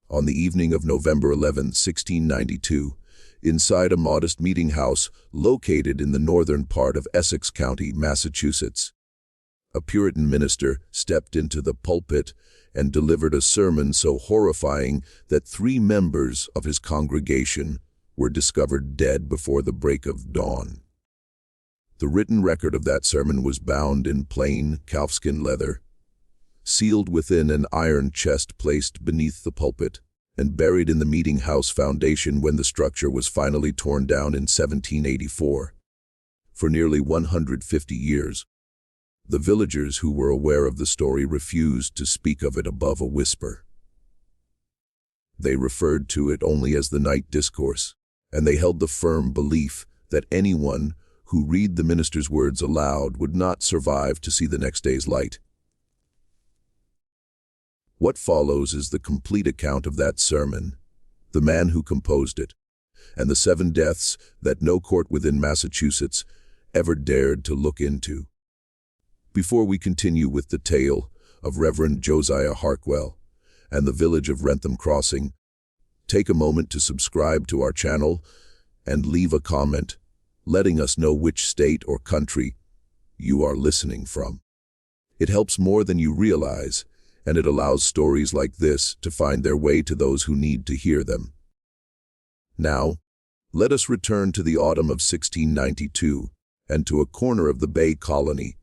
on the evening of November 11, 1692, inside a modest meeting house located in the northern part of Essex County, Massachusetts. A Puritan minister stepped into the pulpit and delivered a sermon so horrifying that 3 members of his congregation were discovered dead before the break of dawn. The written record of that sermon was bound in plain calfskin leather, sealed within an iron chest placed beneath the pulpit, and buried in the meeting house foundation when the structure was finally torn down in 1784. For nearly 150 years, the villagers who were aware of the story refused to speak of it above a whisper. They referred to it only as the Night Discourse, and they held the firm belief that anyone who read the minister's words aloud would not survive to see the next day's light. What follows is the complete account of that sermon, the man who composed it, and the 7 deaths that no court within Massachusetts ever dared to look into. Before we continue with the tale of Reverend Josiah Harkwell and the village of Wrentham Crossing, take a moment to subscribe to our channel and leave a comment, letting us know which state or country you are listening from. It helps more than you realize, and it allows stories like this to find their way to those who need to hear them. Now, let us return to the autumn of 1692 and to a corner of the Bay Colony,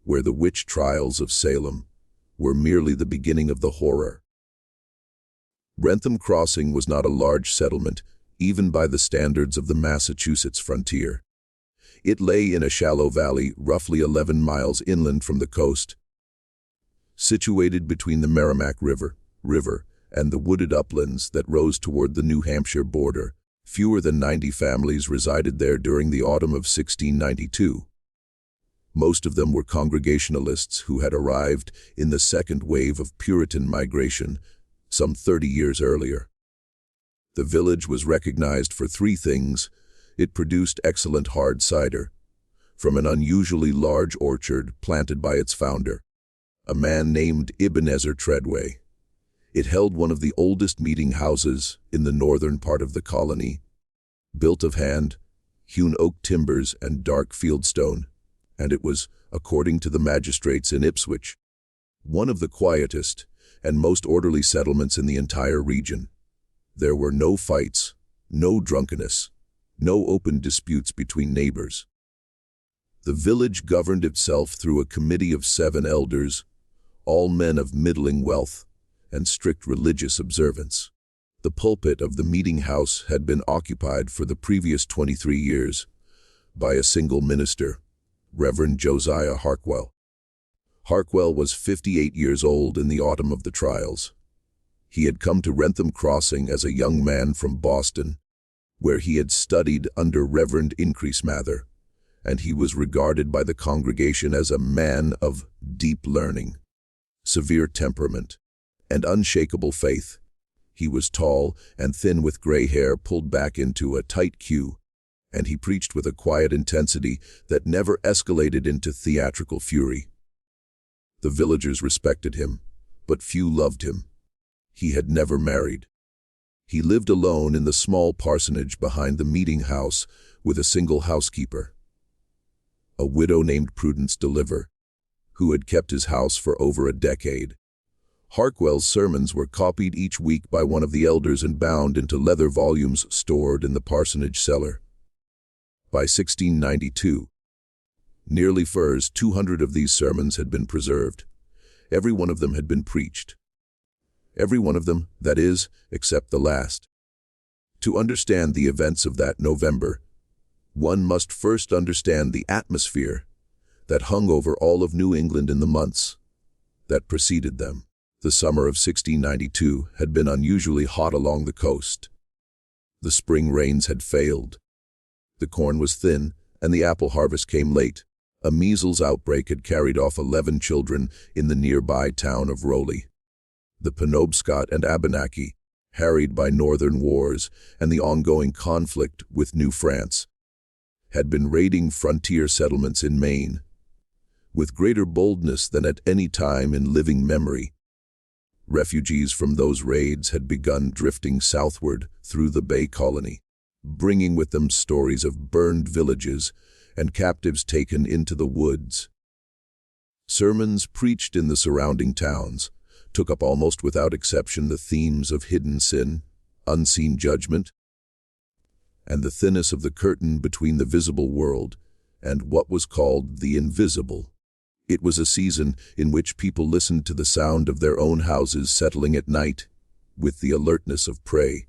where the witch trials of Salem were merely the beginning of the horror. Wrentham Crossing was not a large settlement, even by the standards of the Massachusetts frontier. It lay in a shallow valley roughly 11 miles inland from the coast. Situated between the Merrimack River and the wooded uplands that rose toward the New Hampshire border, fewer than 90 families resided there during the autumn of 1692. Most of them were Congregationalists who had arrived in the second wave of Puritan migration some 30 years earlier. The village was recognized for 3 things. It produced excellent hard cider from an unusually large orchard planted by its founder, a man named Ebenezer Treadway. It held one of the oldest meeting houses in the northern part of the colony, built of hand, hewn oak timbers and dark fieldstone, and it was, according to the magistrates in Ipswich, one of the quietest and most orderly settlements in the entire region. There were no fights, no drunkenness, no open disputes between neighbors. The village governed itself through a committee of 7 elders, all men of middling wealth and strict religious observance. The pulpit of the meeting house had been occupied for the previous 23 years by a single minister, Reverend Josiah Harkwell. Harkwell was 58 years old in the autumn of the trials. He had come to Wrentham Crossing as a young man from Boston, where he had studied under Reverend Increase Mather, and he was regarded by the congregation as a man of deep learning, severe temperament, and unshakable faith. He was tall and thin with gray hair pulled back into a tight queue, and he preached with a quiet intensity that never escalated into theatrical fury. The villagers respected him, but few loved him. He had never married. He lived alone in the small parsonage behind the meeting house with a single housekeeper, a widow named Prudence Deliver, who had kept his house for over a decade. Harkwell's sermons were copied each week by one of the elders and bound into leather volumes stored in the parsonage cellar. By 1692, nearly 200 of these sermons had been preserved. Every one of them had been preached. Every one of them, that is, except the last. To understand the events of that November, one must first understand the atmosphere that hung over all of New England in the months that preceded them. The summer of 1692 had been unusually hot along the coast. The spring rains had failed. The corn was thin, and the apple harvest came late. A measles outbreak had carried off 11 children in the nearby town of Rowley. The Penobscot and Abenaki, harried by northern wars and the ongoing conflict with New France, had been raiding frontier settlements in Maine. With greater boldness than at any time in living memory, Refugees from those raids had begun drifting southward through the Bay Colony, bringing with them stories of burned villages and captives taken into the woods. Sermons preached in the surrounding towns took up almost without exception the themes of hidden sin, unseen judgment, and the thinness of the curtain between the visible world and what was called the invisible. It was a season in which people listened to the sound of their own houses settling at night with the alertness of prey.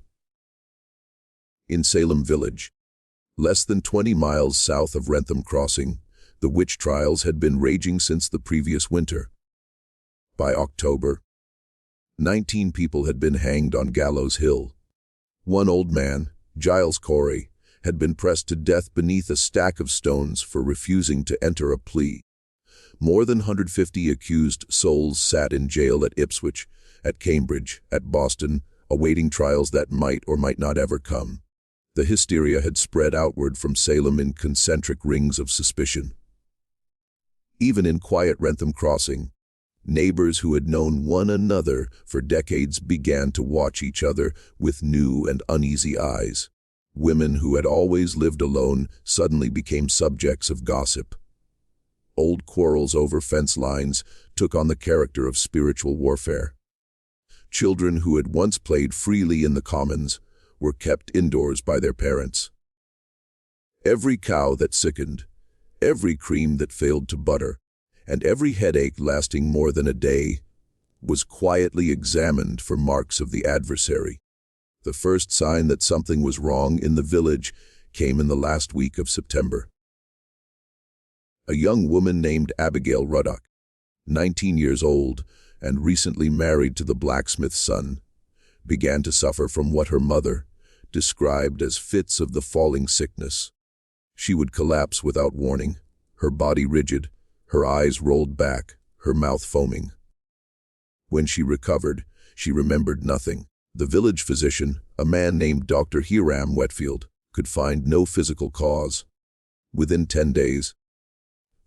In Salem village, less than 20 miles south of Wrentham Crossing, the witch trials had been raging since the previous winter. By October, 19 people had been hanged on Gallows Hill. One old man, Giles Corey, had been pressed to death beneath a stack of stones for refusing to enter a plea. More than 150 accused souls sat in jail at Ipswich, at Cambridge, at Boston, awaiting trials that might or might not ever come. The hysteria had spread outward from Salem in concentric rings of suspicion. Even in quiet Wrentham Crossing, neighbors who had known one another for decades began to watch each other with new and uneasy eyes. Women who had always lived alone suddenly became subjects of gossip. Old quarrels over fence lines took on the character of spiritual warfare. Children who had once played freely in the commons were kept indoors by their parents. Every cow that sickened, every cream that failed to butter, and every headache lasting more than a day was quietly examined for marks of the adversary. The first sign that something was wrong in the village came in the last week of September. A young woman named Abigail Ruddock, 19 years old and recently married to the blacksmith's son, began to suffer from what her mother described as fits of the falling sickness. She would collapse without warning, her body rigid, her eyes rolled back, her mouth foaming. When she recovered, she remembered nothing. The village physician, a man named Dr. Hiram Whetfield, could find no physical cause. Within 10 days,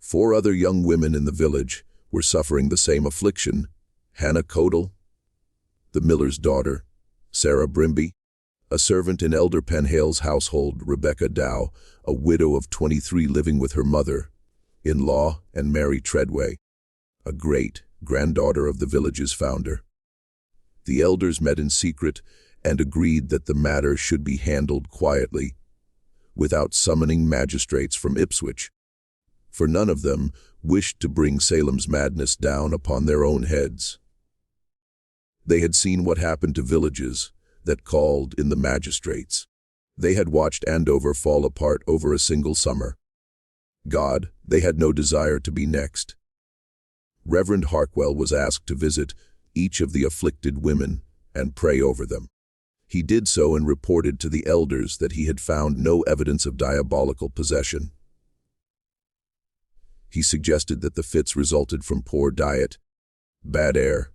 4 other young women in the village were suffering the same affliction: Hannah Codell, the miller's daughter; Sarah Brimby, a servant in Elder Penhale's household; Rebecca Dow, a widow of 23 living with her mother-in-law; and Mary Treadway, a great-granddaughter of the village's founder. The elders met in secret and agreed that the matter should be handled quietly, without summoning magistrates from Ipswich, for none of them wished to bring Salem's madness down upon their own heads. They had seen what happened to villages that called in the magistrates. They had watched Andover fall apart over a single summer. God, they had no desire to be next. Reverend Harkwell was asked to visit each of the afflicted women and pray over them. He did so and reported to the elders that he had found no evidence of diabolical possession. He suggested that the fits resulted from poor diet, bad air,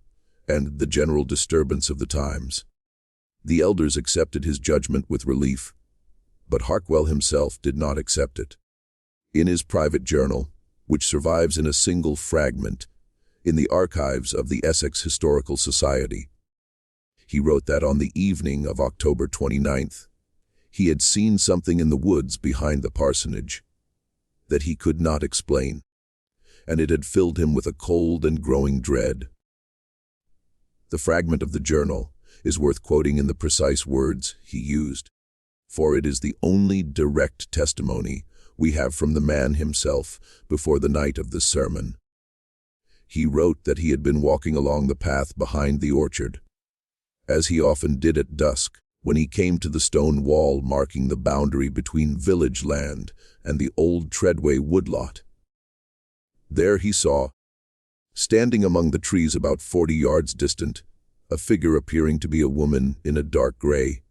and the general disturbance of the times. The elders accepted his judgment with relief, but Harkwell himself did not accept it. In his private journal, which survives in a single fragment in the archives of the Essex Historical Society, he wrote that on the evening of October 29th, he had seen something in the woods behind the parsonage that he could not explain, and it had filled him with a cold and growing dread. The fragment of the journal is worth quoting in the precise words he used, for it is the only direct testimony we have from the man himself before the night of the sermon. He wrote that he had been walking along the path behind the orchard, as he often did at dusk, when he came to the stone wall marking the boundary between village land and the old Treadway woodlot. There he saw, standing among the trees about 40 yards distant, a figure appearing to be a woman in a dark gray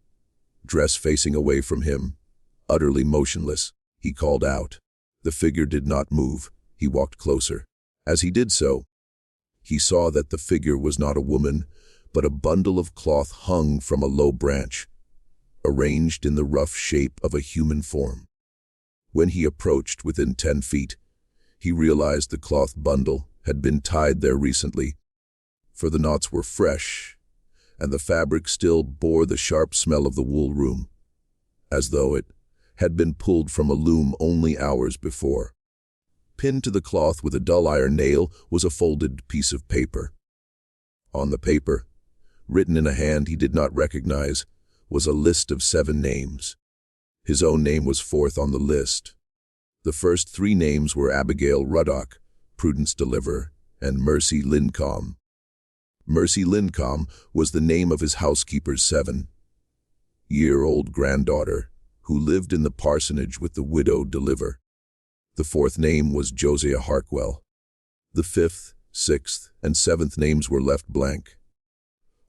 dress facing away from him, utterly motionless. He called out. The figure did not move. He walked closer. As he did so, he saw that the figure was not a woman, but a bundle of cloth hung from a low branch, arranged in the rough shape of a human form. When he approached within 10 feet, he realized the cloth bundle had been tied there recently, for the knots were fresh, and the fabric still bore the sharp smell of the wool room, as though it had been pulled from a loom only hours before. Pinned to the cloth with a dull iron nail was a folded piece of paper. On the paper, written in a hand he did not recognize, was a list of 7 names. His own name was fourth on the list. The first 3 names were Abigail Ruddock, Prudence Deliver, and Mercy Lincomb. Mercy Lincomb was the name of his housekeeper's 7-year-old granddaughter, who lived in the parsonage with the widow Deliver. The 4th name was Josiah Harkwell. The 5th, 6th, and 7th names were left blank.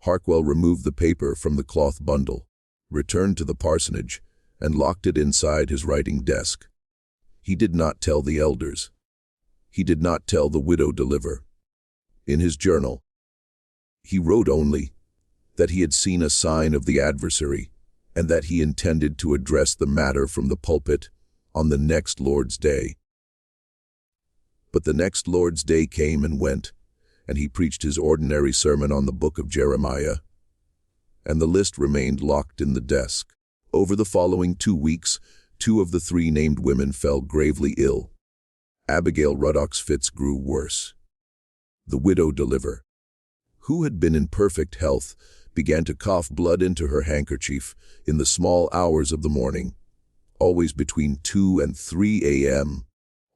Harkwell removed the paper from the cloth bundle, returned to the parsonage, and locked it inside his writing desk. He did not tell the elders. He did not tell the widow Deliver. In his journal, he wrote only that he had seen a sign of the adversary and that he intended to address the matter from the pulpit on the next Lord's Day. But the next Lord's Day came and went, and he preached his ordinary sermon on the book of Jeremiah, and the list remained locked in the desk. Over the following 2 weeks, 2 of the 3 named women fell gravely ill. Abigail Ruddock's fits grew worse. The widow Deliver, who had been in perfect health, began to cough blood into her handkerchief in the small hours of the morning, always between 2 and 3 a.m.,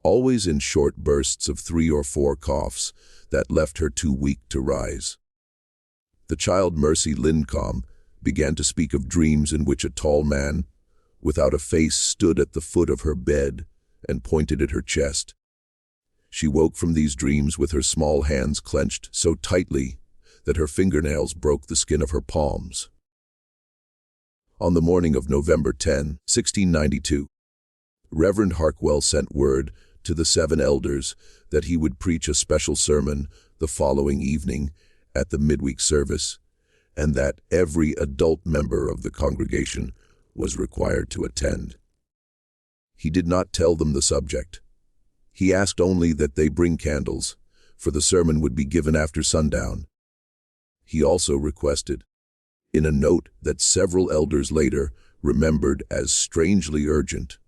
always in short bursts of 3 or 4 coughs that left her too weak to rise. The child Mercy Lincomb began to speak of dreams in which a tall man, without a face, stood at the foot of her bed and pointed at her chest. She woke from these dreams with her small hands clenched so tightly that her fingernails broke the skin of her palms. On the morning of November 10, 1692, Reverend Harkwell sent word to the 7 elders that he would preach a special sermon the following evening at the midweek service, and that every adult member of the congregation was required to attend. He did not tell them the subject. He asked only that they bring candles, for the sermon would be given after sundown. He also requested, in a note that several elders later remembered as strangely urgent,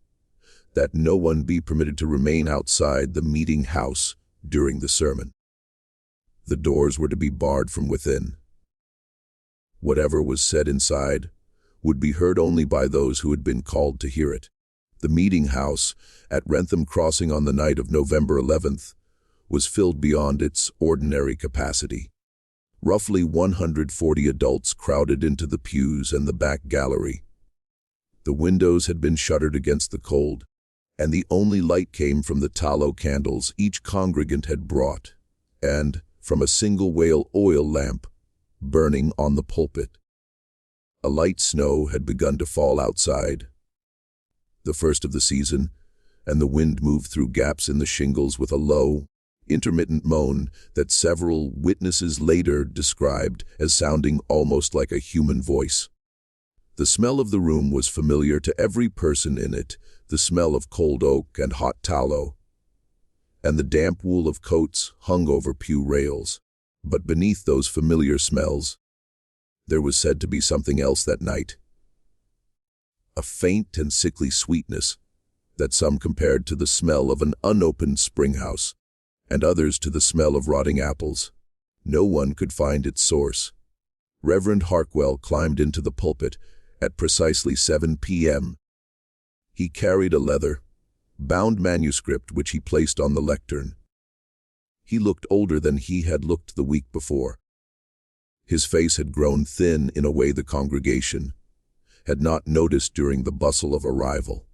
that no one be permitted to remain outside the meeting house during the sermon. The doors were to be barred from within. Whatever was said inside would be heard only by those who had been called to hear it. The meeting house at Wrentham Crossing on the night of November 11th was filled beyond its ordinary capacity. Roughly 140 adults crowded into the pews and the back gallery. The windows had been shuttered against the cold, and the only light came from the tallow candles each congregant had brought, and from a single whale oil lamp burning on the pulpit. A light snow had begun to fall outside, the first of the season, and the wind moved through gaps in the shingles with a low, intermittent moan that several witnesses later described as sounding almost like a human voice. The smell of the room was familiar to every person in it, the smell of cold oak and hot tallow, and the damp wool of coats hung over pew rails. But beneath those familiar smells, there was said to be something else that night. A faint and sickly sweetness that some compared to the smell of an unopened springhouse, and others to the smell of rotting apples. No one could find its source. Reverend Harkwell climbed into the pulpit at precisely 7 p.m. He carried a leather-bound manuscript which he placed on the lectern. He looked older than he had looked the week before. His face had grown thin in a way the congregation had not noticed during the bustle of arrival,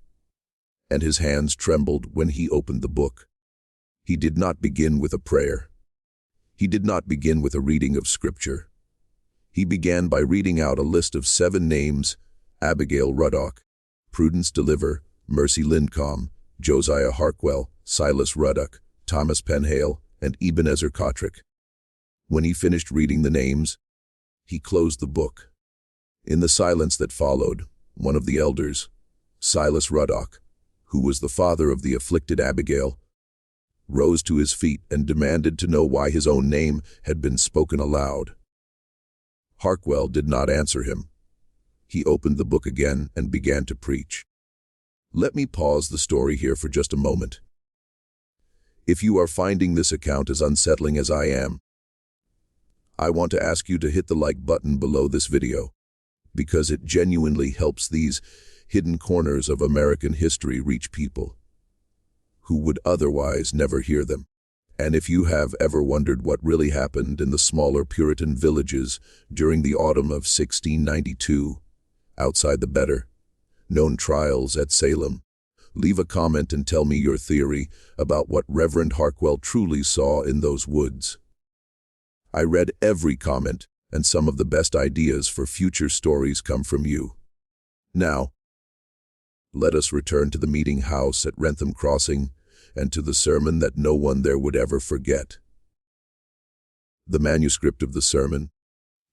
and his hands trembled when he opened the book. He did not begin with a prayer. He did not begin with a reading of Scripture. He began by reading out a list of 7 names: Abigail Ruddock, Prudence Deliver, Mercy Lincomb, Josiah Harkwell, Silas Ruddock, Thomas Penhale, and Ebenezer Cottrick. When he finished reading the names, he closed the book. In the silence that followed, one of the elders, Silas Ruddock, who was the father of the afflicted Abigail, rose to his feet and demanded to know why his own name had been spoken aloud. Harkwell did not answer him. He opened the book again and began to preach. Let me pause the story here for just a moment. If you are finding this account as unsettling as I am, I want to ask you to hit the like button below this video, because it genuinely helps these hidden corners of American history reach people who would otherwise never hear them. And if you have ever wondered what really happened in the smaller Puritan villages during the autumn of 1692, outside the better-known trials at Salem, leave a comment and tell me your theory about what Reverend Harkwell truly saw in those woods. I read every comment, and some of the best ideas for future stories come from you. Now, let us return to the meeting house at Wrentham Crossing and to the sermon that no one there would ever forget. The manuscript of the sermon,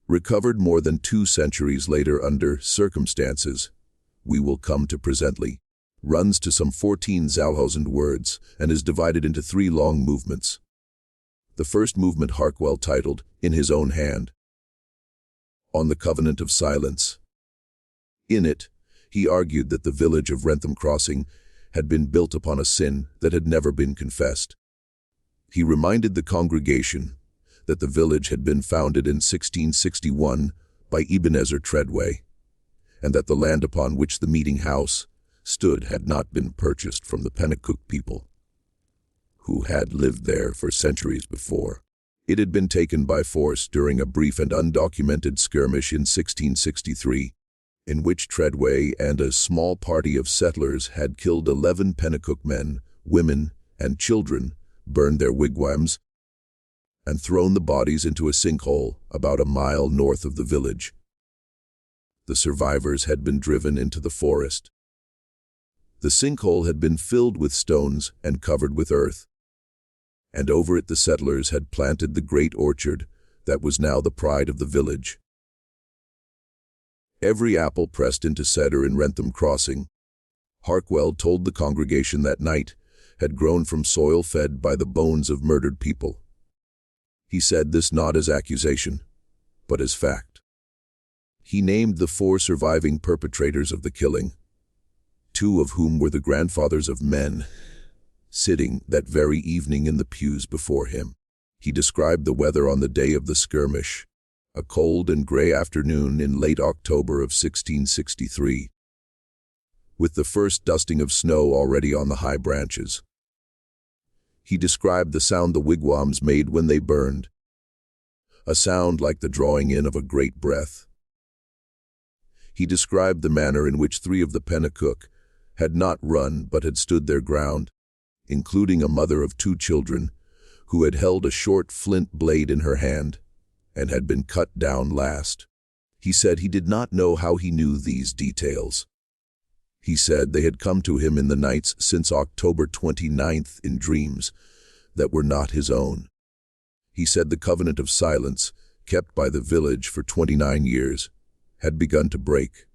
recovered more than 2 centuries later under circumstances we will come to presently, runs to some 14 Zalhousand words and is divided into 3 long movements. The first movement Harkwell titled, In His Own Hand, on the Covenant of Silence. In it, he argued that the village of Wrentham Crossing had been built upon a sin that had never been confessed. He reminded the congregation that the village had been founded in 1661 by Ebenezer Treadway, and that the land upon which the meeting house stood had not been purchased from the Pennacook people, who had lived there for centuries before. It had been taken by force during a brief and undocumented skirmish in 1663, in which Treadway and a small party of settlers had killed 11 Pennacook men, women, and children, burned their wigwams, and thrown the bodies into a sinkhole about a mile north of the village. The survivors had been driven into the forest. The sinkhole had been filled with stones and covered with earth, and over it the settlers had planted the great orchard that was now the pride of the village. Every apple pressed into cedar in Wrentham Crossing, Harkwell told the congregation that night, had grown from soil fed by the bones of murdered people. He said this not as accusation, but as fact. He named the 4 surviving perpetrators of the killing, 2 of whom were the grandfathers of men, sitting that very evening in the pews before him. He described the weather on the day of the skirmish, a cold and gray afternoon in late October of 1663, with the first dusting of snow already on the high branches. He described the sound the wigwams made when they burned, a sound like the drawing in of a great breath. He described the manner in which 3 of the Pennacook had not run but had stood their ground, including a mother of 2 children who had held a short flint blade in her hand and had been cut down last. He said he did not know how he knew these details. He said they had come to him in the nights since October 29th in dreams that were not his own. He said the covenant of silence, kept by the village for 29 years, had begun to break.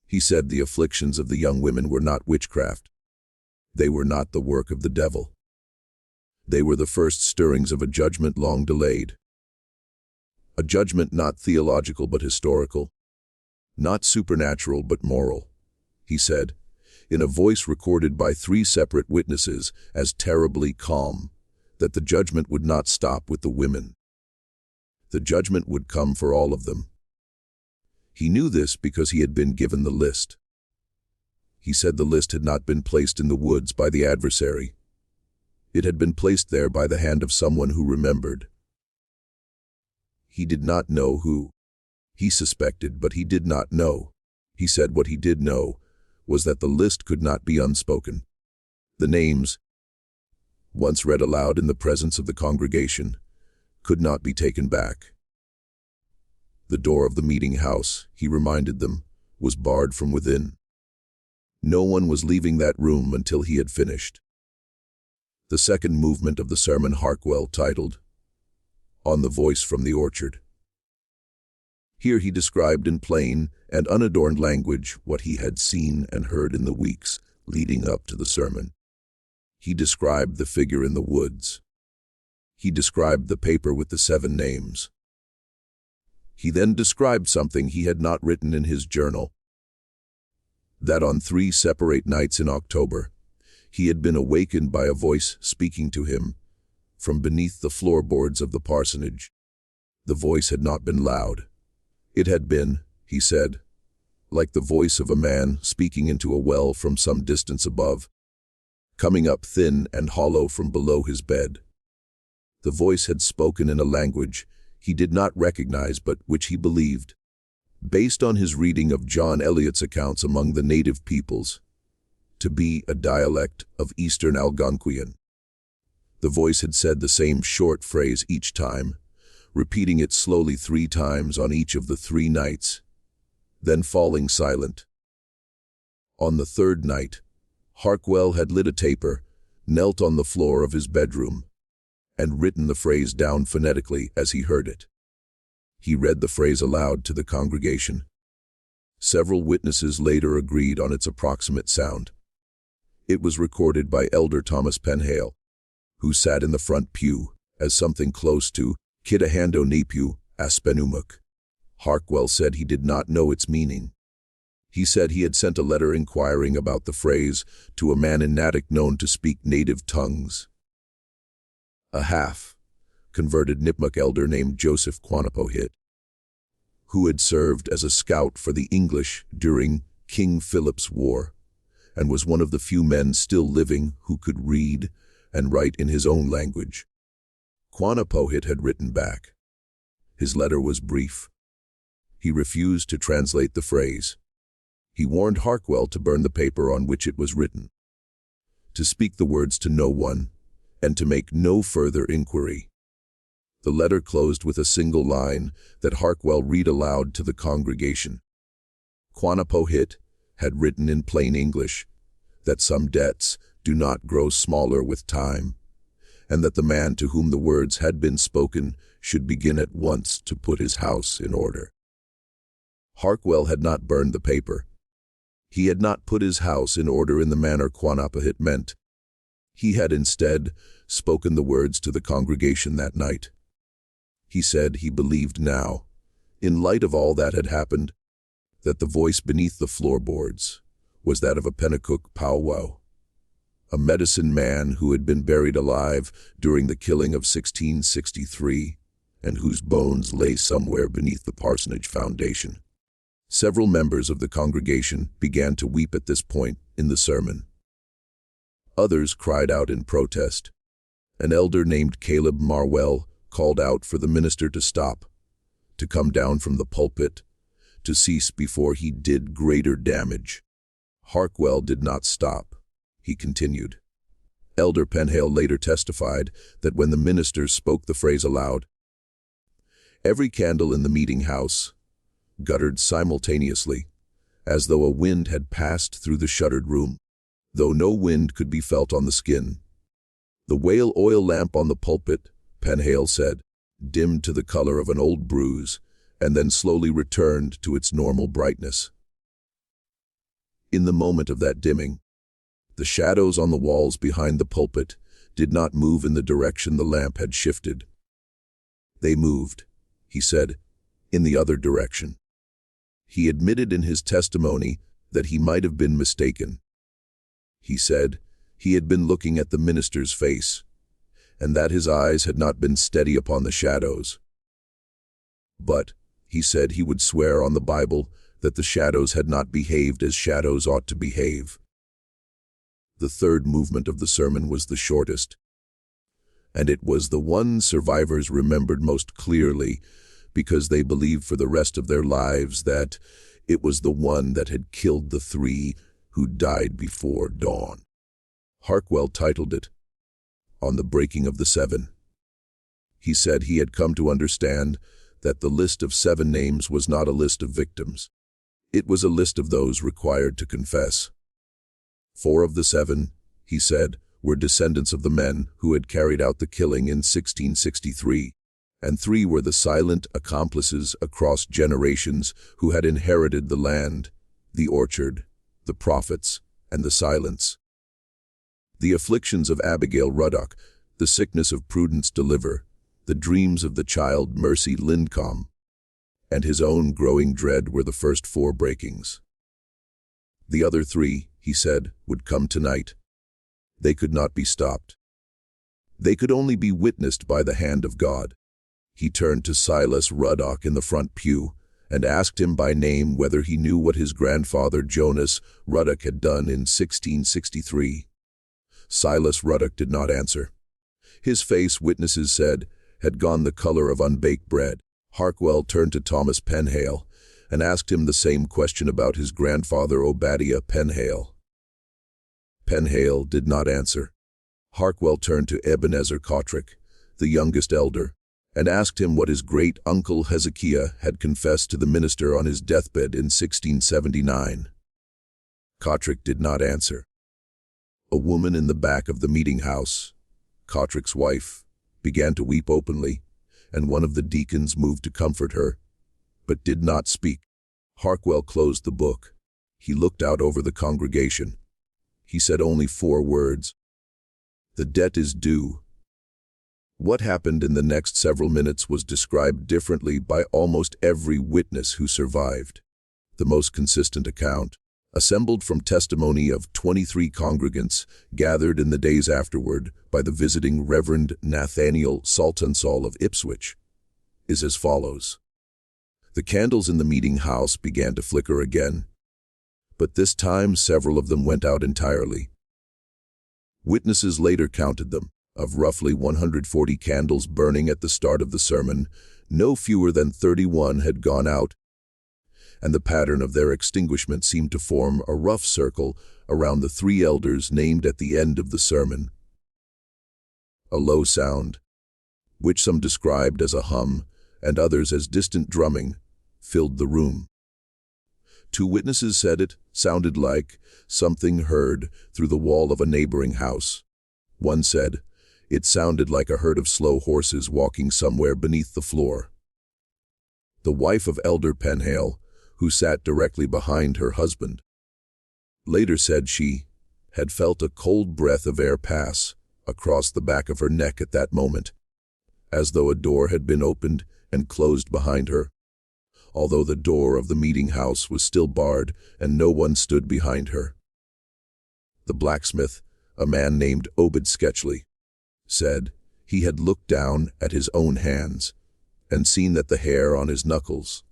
He said the afflictions of the young women were not witchcraft. They were not the work of the devil. They were the first stirrings of a judgment long delayed. A judgment not theological but historical, not supernatural but moral, he said, in a voice recorded by 3 separate witnesses as terribly calm, that the judgment would not stop with the women. The judgment would come for all of them. He knew this because he had been given the list. He said the list had not been placed in the woods by the adversary. It had been placed there by the hand of someone who remembered. He did not know who. He suspected, but he did not know. He said what he did know was that the list could not be unspoken. The names, once read aloud in the presence of the congregation, could not be taken back. The door of the meeting house, he reminded them, was barred from within. No one was leaving that room until he had finished. The second movement of the sermon Harkwell titled, On the Voice from the Orchard. Here he described in plain and unadorned language what he had seen and heard in the weeks leading up to the sermon. He described the figure in the woods. He described the paper with the 7 names. He then described something he had not written in his journal. That on 3 separate nights in October, he had been awakened by a voice speaking to him from beneath the floorboards of the parsonage. The voice had not been loud. It had been, he said, like the voice of a man speaking into a well from some distance above, coming up thin and hollow from below his bed. The voice had spoken in a language he did not recognize but which he believed, based on his reading of John Eliot's accounts among the native peoples, to be a dialect of Eastern Algonquian. The voice had said the same short phrase each time, repeating it slowly 3 times on each of the 3 nights, then falling silent. On the 3rd night, Harkwell had lit a taper, knelt on the floor of his bedroom, and written the phrase down phonetically as he heard it. He read the phrase aloud to the congregation. Several witnesses later agreed on its approximate sound. It was recorded by Elder Thomas Penhale, who sat in the front pew, as something close to Kitahando Nepu Aspenumuk. Harkwell said he did not know its meaning. He said he had sent a letter inquiring about the phrase to a man in Natick known to speak native tongues. A half-converted Nipmuc elder named Joseph Quanapohit, who had served as a scout for the English during King Philip's War, and was one of the few men still living who could read and write in his own language. Quanapohit had written back. His letter was brief. He refused to translate the phrase. He warned Harkwell to burn the paper on which it was written, to speak the words to no one, and to make no further inquiry. The letter closed with a single line that Harkwell read aloud to the congregation. Quanapohit had written in plain English that some debts do not grow smaller with time, and that the man to whom the words had been spoken should begin at once to put his house in order. Harkwell had not burned the paper. He had not put his house in order in the manner Quanapohit meant. He had instead spoken the words to the congregation that night. He said he believed now, in light of all that had happened, that the voice beneath the floorboards was that of a Pennacook powwow, a medicine man who had been buried alive during the killing of 1663, and whose bones lay somewhere beneath the parsonage foundation. Several members of the congregation began to weep at this point in the sermon. Others cried out in protest. An elder named Caleb Marwell called out for the minister to stop, to come down from the pulpit, to cease before he did greater damage. Harkwell did not stop. He continued. Elder Penhale later testified that when the minister spoke the phrase aloud, every candle in the meeting house guttered simultaneously, as though a wind had passed through the shuttered room, though no wind could be felt on the skin. The whale oil lamp on the pulpit, Penhale said, dimmed to the color of an old bruise, and then slowly returned to its normal brightness. In the moment of that dimming, the shadows on the walls behind the pulpit did not move in the direction the lamp had shifted. They moved, he said, in the other direction. He admitted in his testimony that he might have been mistaken. He said he had been looking at the minister's face, and that his eyes had not been steady upon the shadows. But, he said he would swear on the Bible that the shadows had not behaved as shadows ought to behave. The third movement of the sermon was the shortest, and it was the one survivors remembered most clearly because they believed for the rest of their lives that it was the one that had killed the 3 who died before dawn. Harkwell titled it, On the Breaking of the 7. He said he had come to understand that the list of 7 names was not a list of victims. It was a list of those required to confess. 4 of the 7, he said, were descendants of the men who had carried out the killing in 1663, and 3 were the silent accomplices across generations who had inherited the land, the orchard, the prophets, and the silence. The afflictions of Abigail Ruddock, the sickness of Prudence Deliver, the dreams of the child Mercy Lincomb, and his own growing dread were the first 4 breakings. The other 3, he said, would come tonight. They could not be stopped. They could only be witnessed by the hand of God. He turned to Silas Ruddock in the front pew and asked him by name whether he knew what his grandfather Jonas Ruddock had done in 1663. Silas Ruddock did not answer. His face, witnesses said, had gone the color of unbaked bread. Harkwell turned to Thomas Penhale and asked him the same question about his grandfather Obadiah Penhale. Penhale did not answer. Harkwell turned to Ebenezer Cotrick, the youngest elder, and asked him what his great-uncle Hezekiah had confessed to the minister on his deathbed in 1679. Cotrick did not answer. A woman in the back of the meeting house, Cotrick's wife, began to weep openly, and one of the deacons moved to comfort her, but did not speak. Harkwell closed the book. He looked out over the congregation. He said only 4 words. "The debt is due." What happened in the next several minutes was described differently by almost every witness who survived. The most consistent account, assembled from testimony of 23 congregants gathered in the days afterward by the visiting Reverend Nathaniel Saltonsall of Ipswich, is as follows. The candles in the meeting house began to flicker again, but this time several of them went out entirely. Witnesses later counted them. Of roughly 140 candles burning at the start of the sermon, no fewer than 31 had gone out, and the pattern of their extinguishment seemed to form a rough circle around the 3 elders named at the end of the sermon. A low sound, which some described as a hum and others as distant drumming, filled the room. 2 witnesses said it sounded like something heard through the wall of a neighboring house. One said, "It sounded like a herd of slow horses walking somewhere beneath the floor." The wife of Elder Penhale, who sat directly behind her husband, later said she had felt a cold breath of air pass across the back of her neck at that moment, as though a door had been opened and closed behind her, although the door of the meeting house was still barred and no one stood behind her. The blacksmith, a man named Obed Sketchley, said he had looked down at his own hands and seen that the hair on his knuckles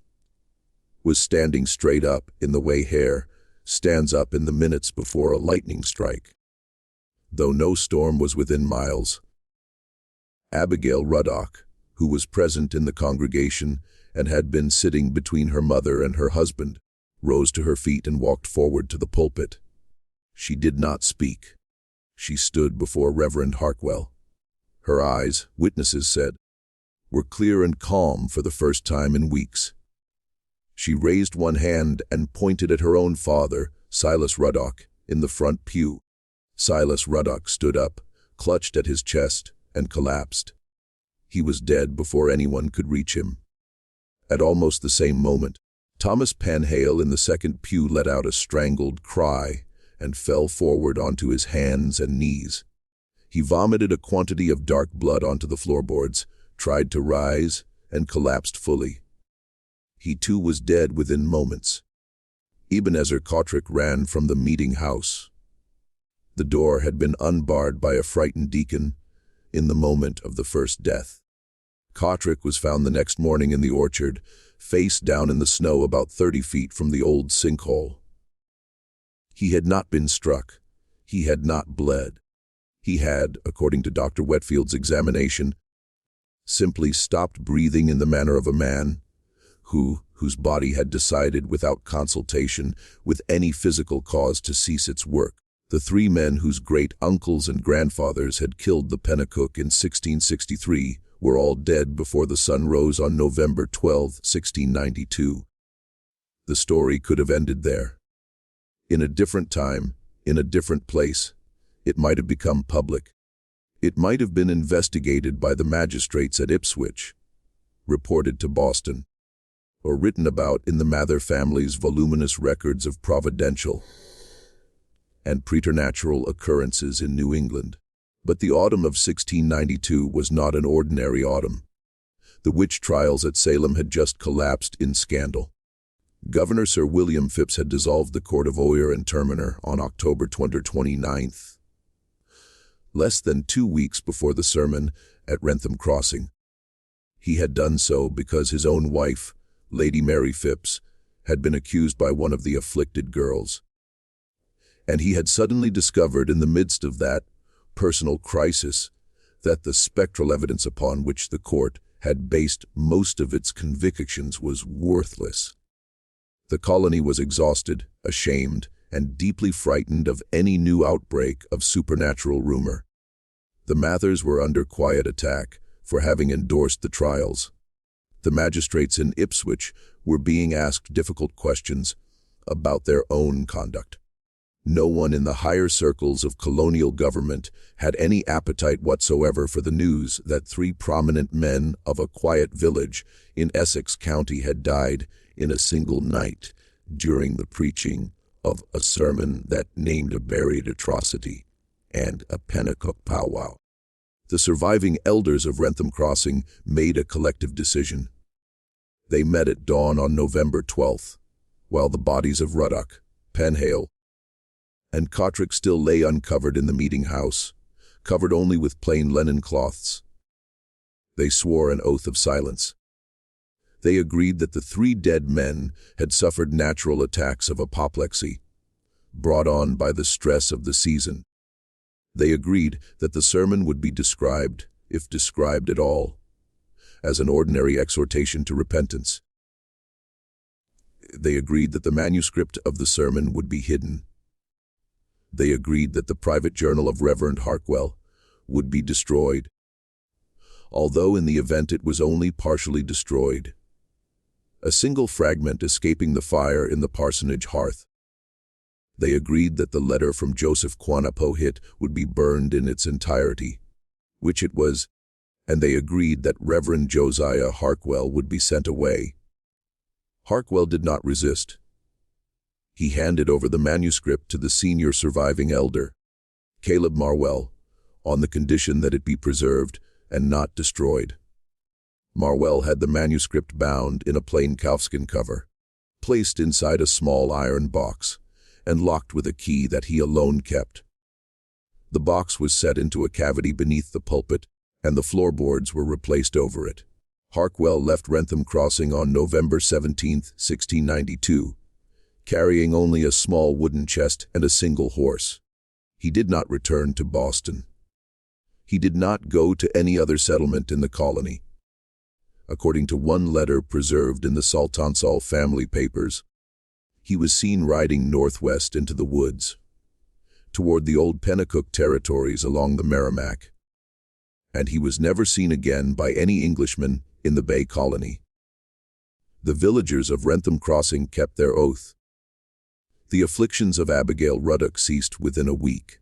was standing straight up in the way hair stands up in the minutes before a lightning strike. Though no storm was within miles, Abigail Ruddock, who was present in the congregation and had been sitting between her mother and her husband, rose to her feet and walked forward to the pulpit. She did not speak. She stood before Reverend Harkwell. Her eyes, witnesses said, were clear and calm for the first time in weeks. She raised one hand and pointed at her own father, Silas Ruddock, in the front pew. Silas Ruddock stood up, clutched at his chest, and collapsed. He was dead before anyone could reach him. At almost the same moment, Thomas Penhale in the second pew let out a strangled cry and fell forward onto his hands and knees. He vomited a quantity of dark blood onto the floorboards, tried to rise, and collapsed fully. He too was dead within moments. Ebenezer Cotrick ran from the meeting house. The door had been unbarred by a frightened deacon in the moment of the first death. Cotrick was found the next morning in the orchard, face down in the snow about 30 feet from the old sinkhole. He had not been struck. He had not bled. He had, according to Dr. Whetfield's examination, simply stopped breathing in the manner of a man whose body had decided without consultation with any physical cause to cease its work. The 3 men whose great-uncles and grandfathers had killed the Pennacook in 1663 were all dead before the sun rose on November 12, 1692. The story could have ended there. In a different time, in a different place, it might have become public. It might have been investigated by the magistrates at Ipswich, reported to Boston, or written about in the Mather family's voluminous records of providential and preternatural occurrences in New England. But the autumn of 1692 was not an ordinary autumn. The witch trials at Salem had just collapsed in scandal. Governor Sir William Phips had dissolved the Court of Oyer and Terminer on October 29th, less than 2 weeks before the sermon at Wrentham Crossing. He had done so because his own wife, Lady Mary Phips, had been accused by one of the afflicted girls. And he had suddenly discovered in the midst of that personal crisis that the spectral evidence upon which the court had based most of its convictions was worthless. The colony was exhausted, ashamed, and deeply frightened of any new outbreak of supernatural rumor. The Mathers were under quiet attack for having endorsed the trials. The magistrates in Ipswich were being asked difficult questions about their own conduct. No one in the higher circles of colonial government had any appetite whatsoever for the news that 3 prominent men of a quiet village in Essex County had died in a single night during the preaching of a sermon that named a buried atrocity and a Pennacook powwow. The surviving elders of Wrentham Crossing made a collective decision. They met at dawn on November 12th, while the bodies of Ruddock, Penhale, and Cottrick still lay uncovered in the meeting house, covered only with plain linen cloths. They swore an oath of silence. They agreed that the 3 dead men had suffered natural attacks of apoplexy, brought on by the stress of the season. They agreed that the sermon would be described, if described at all, as an ordinary exhortation to repentance. They agreed that the manuscript of the sermon would be hidden. They agreed that the private journal of Reverend Harkwell would be destroyed, although in the event it was only partially destroyed, a single fragment escaping the fire in the parsonage hearth. They agreed that the letter from Joseph Quanapohit would be burned in its entirety, which it was, and they agreed that Reverend Josiah Harkwell would be sent away. Harkwell did not resist. He handed over the manuscript to the senior surviving elder, Caleb Marwell, on the condition that it be preserved and not destroyed. Marwell had the manuscript bound in a plain calfskin cover, placed inside a small iron box, and locked with a key that he alone kept. The box was set into a cavity beneath the pulpit, and the floorboards were replaced over it. Harkwell left Wrentham Crossing on November 17, 1692, carrying only a small wooden chest and a single horse. He did not return to Boston. He did not go to any other settlement in the colony. According to one letter preserved in the Saltonstall family papers, he was seen riding northwest into the woods, toward the old Pennacook territories along the Merrimack, and he was never seen again by any Englishman in the Bay Colony. The villagers of Wrentham Crossing kept their oath. The afflictions of Abigail Ruddock ceased within a week.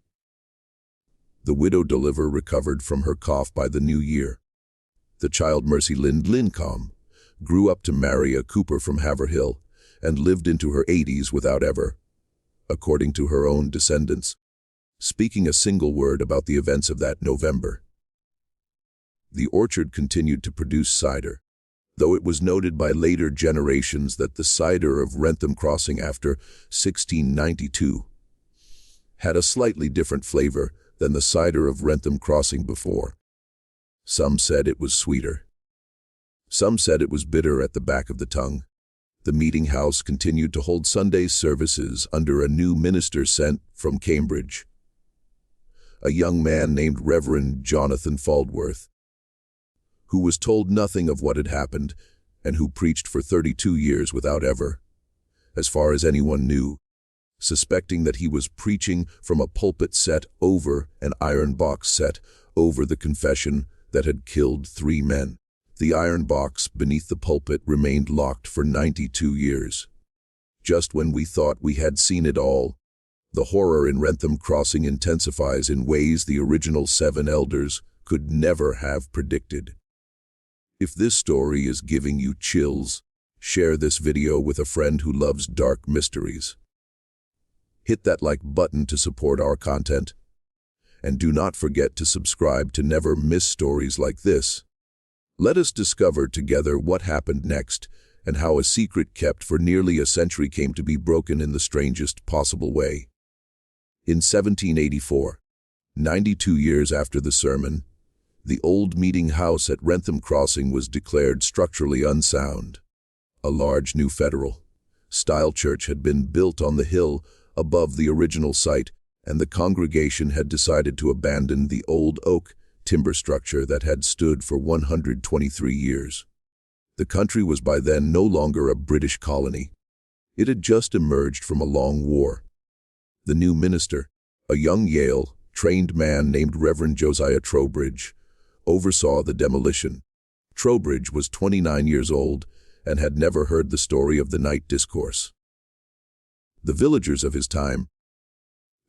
The widow Deliver recovered from her cough by the new year. The child Mercy Lynn Lincomb grew up to marry a cooper from Haverhill and lived into her 80s without ever, according to her own descendants, speaking a single word about the events of that November. The orchard continued to produce cider, though it was noted by later generations that the cider of Wrentham Crossing after 1692 had a slightly different flavor than the cider of Wrentham Crossing before. Some said it was sweeter. Some said it was bitter at the back of the tongue. The meeting house continued to hold Sunday services under a new minister sent from Cambridge, a young man named Reverend Jonathan Faldworth, who was told nothing of what had happened and who preached for 32 years without ever, as far as anyone knew, suspecting that he was preaching from a pulpit set over an iron box set over the confession that had killed 3 men. The iron box beneath the pulpit remained locked for 92 years. Just when we thought we had seen it all, the horror in Wrentham Crossing intensifies in ways the original 7 elders could never have predicted. If this story is giving you chills, share this video with a friend who loves dark mysteries. Hit that like button to support our content. And do not forget to subscribe to never miss stories like this. Let us discover together what happened next and how a secret kept for nearly a century came to be broken in the strangest possible way. In 1784, 92 years after the sermon, the old meeting house at Wrentham Crossing was declared structurally unsound. A large new federal-style church had been built on the hill above the original site, and the congregation had decided to abandon the old oak timber structure that had stood for 123 years. The country was by then no longer a British colony. It had just emerged from a long war. The new minister, a young Yale-trained man named Reverend Josiah Trowbridge, oversaw the demolition. Trowbridge was 29 years old and had never heard the story of the Night Discourse. The villagers of his time,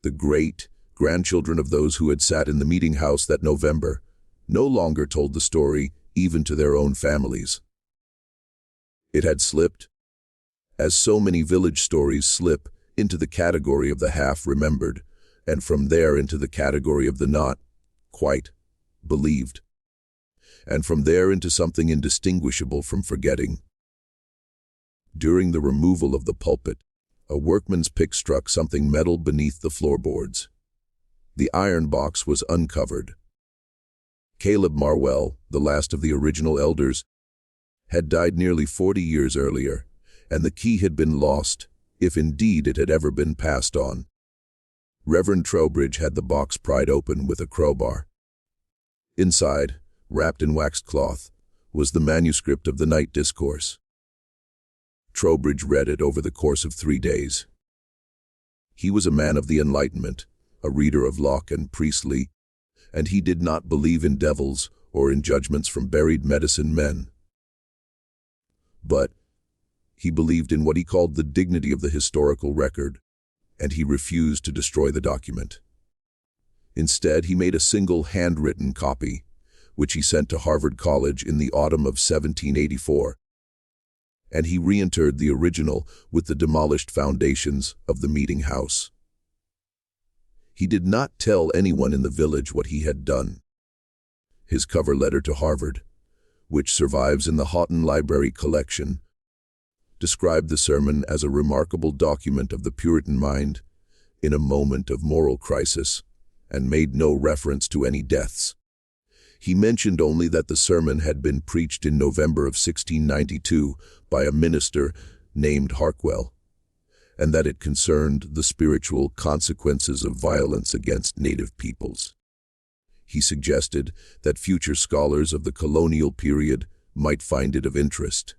the great-grandchildren of those who had sat in the meeting house that November, no longer told the story even to their own families. It had slipped, as so many village stories slip, into the category of the half-remembered, and from there into the category of the not quite believed, and from there into something indistinguishable from forgetting. During the removal of the pulpit, a workman's pick struck something metal beneath the floorboards. The iron box was uncovered. Caleb Marwell, the last of the original elders, had died nearly 40 years earlier, and the key had been lost, if indeed it had ever been passed on. Reverend Trowbridge had the box pried open with a crowbar. Inside, wrapped in waxed cloth, was the manuscript of the Night Discourse. Trowbridge read it over the course of 3 days. He was a man of the Enlightenment, a reader of Locke and Priestley, and he did not believe in devils or in judgments from buried medicine men. But he believed in what he called the dignity of the historical record, and he refused to destroy the document. Instead, he made a single handwritten copy, which he sent to Harvard College in the autumn of 1784, and he reinterred the original with the demolished foundations of the meeting house. He did not tell anyone in the village what he had done. His cover letter to Harvard, which survives in the Houghton Library collection, described the sermon as a remarkable document of the Puritan mind in a moment of moral crisis, and made no reference to any deaths. He mentioned only that the sermon had been preached in November of 1692 by a minister named Harkwell, and that it concerned the spiritual consequences of violence against native peoples. He suggested that future scholars of the colonial period might find it of interest.